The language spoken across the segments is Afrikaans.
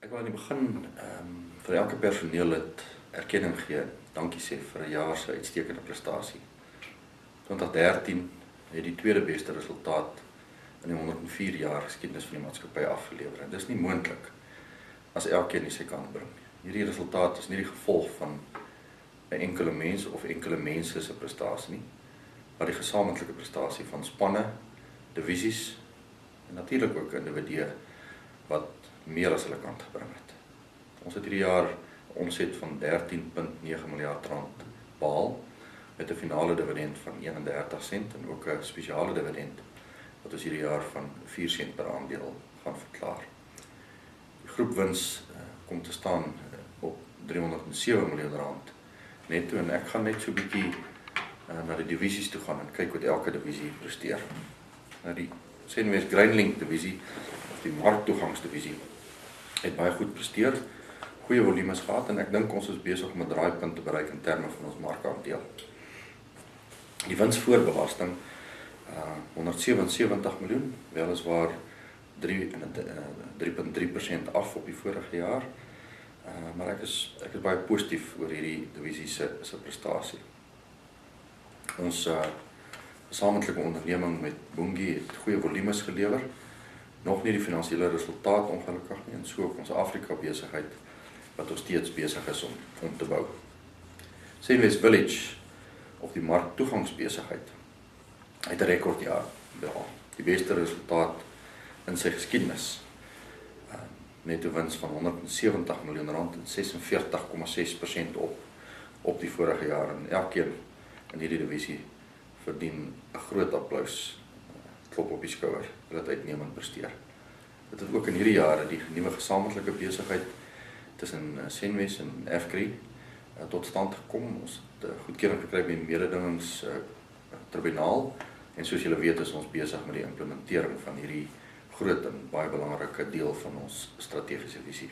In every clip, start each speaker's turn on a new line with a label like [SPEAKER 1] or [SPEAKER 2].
[SPEAKER 1] Ek wil aan die begin vir elke personeellid erkenning gee, dankie sê vir 'n jaar se uitstekende prestasie. 2013 het die tweede beste resultaat in die 104 jaar geskiedenis van die maatskappy afgelewer. En dis nie moontlik as elkeen nie sy kant bring. Hierdie resultaat is nie die gevolg van 'n enkele mens of enkele mense se prestasie nie, maar die gesamentlike prestasie van spanne, divisies en natuurlik ook individue wat meer as hulle kant gebring het. Ons het hierdie jaar 'n omset van 13,9 miljard rand behaal met 'n finale dividend van 31 sent en ook 'n spesiale dividend wat ons hierdie jaar van 4 sent per aandeel gaan verklaar. Die groepwins kom te staan op 307 miljoen rand netto en ek gaan net so 'n bietjie na die divisies toe gaan en kyk wat elke divisie presteer. Nou die Senwes Grainlink divisie of die marktoegangsdivisie het baie goed presteer, goeie volumes gehad en ek dink ons is besig om 'n draaipunt te bereik in terme van ons markandeel. Die wins voor belasting 177 miljoen, weliswaar 3,3% af op die vorige jaar, maar ek is baie positief oor hierdie divisie se prestasie. Ons gesamentlike onderneming met Bunge het goeie volumes gelewer, nog nie die finansiële resultaat ongelukkig nie, en so ook ons Afrika besigheid wat ons steeds besig is om te bou. Senwes Village of die marktoegangsbesigheid het 'n rekordjaar behaal, die beste resultaat in sy geskiedenis. Netto wins van 170 miljoen rand en 46,6% op die vorige jaar, en elkeen in hierdie divisie verdien 'n groot applous, klop op die skouer, hulle het uitnemend presteer. Dit het ook in hierdie jare die nuwe gesamentlike besigheid tussen Senwes en Afgri tot stand gekom. Ons het goedkeuring gekry by die mededingingstribunaal en soos julle weet is ons besig met die implementering van hierdie groot en baie belangrike deel van ons strategiese visie.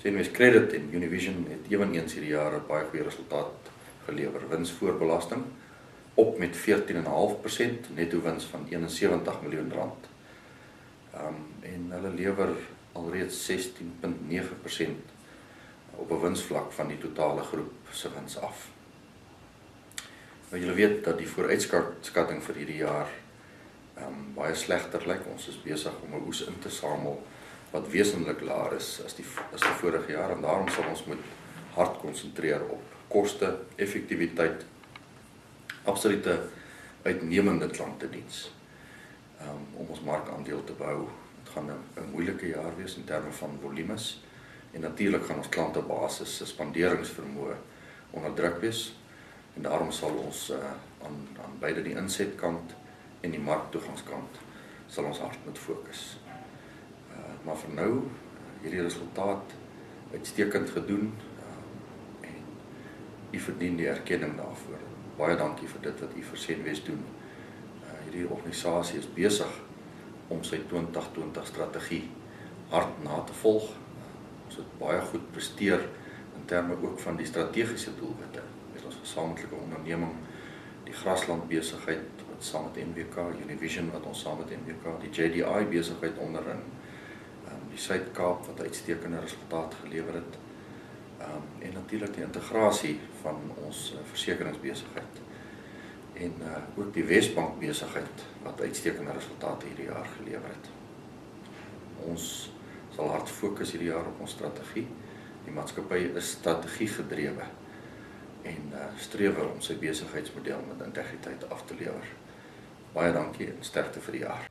[SPEAKER 1] Senwes Credit en Univision het eweneens hierdie jare baie goeie resultaat gelewer. Wins voor belasting op met 14,5%, netto wins van 71 miljoen rand. En hulle lewer alreeds 16,9% op 'n winsvlak van die totale groep se wins af. Nou julle weet dat die vooruitskatting vir hierdie jaar baie slegter lyk. Ons is besig om 'n oes in te samel wat wesentlik laer is as die vorige jaar, en daarom sal ons moet hard konsentreer op koste, effektiwiteit, absolute uitnemende klantediens om ons markandeel te bou. Het gaan 'n moeilike jaar wees in terme van volumes en natuurlik gaan ons klantebasis se spanderingsvermoë onder druk wees, en daarom sal ons aan beide die insetkant en die marktoegangskant sal ons hard moet fokus. Maar vir nou, hierdie resultaat uitstekend gedoen en u verdien die erkenning daarvoor. Baie dankie vir dit wat u vir Senwes doen. Hierdie organisasie is besig om sy 2020 strategie hard na te volg. Ons het baie goed presteer in terme ook van die strategiese doelwitte. Met ons gesamentlike onderneming, die Grasland besigheid wat saam met MWK, Univision wat ons saam met MWK, die JDI besigheid onderin, die Suid-Kaap wat uitstekende resultaat gelewer het, en natuurlik die integrasie van ons versekeringsbesigheid en ook die Wesbank besigheid wat uitstekende resultate hierdie jaar gelewer het. Ons sal hard fokus hierdie jaar op ons strategie. Die maatskappy is strategie gedrewe en streef om sy besigheidsmodel met integriteit af te lewer. Baie dankie en sterkte vir die jaar.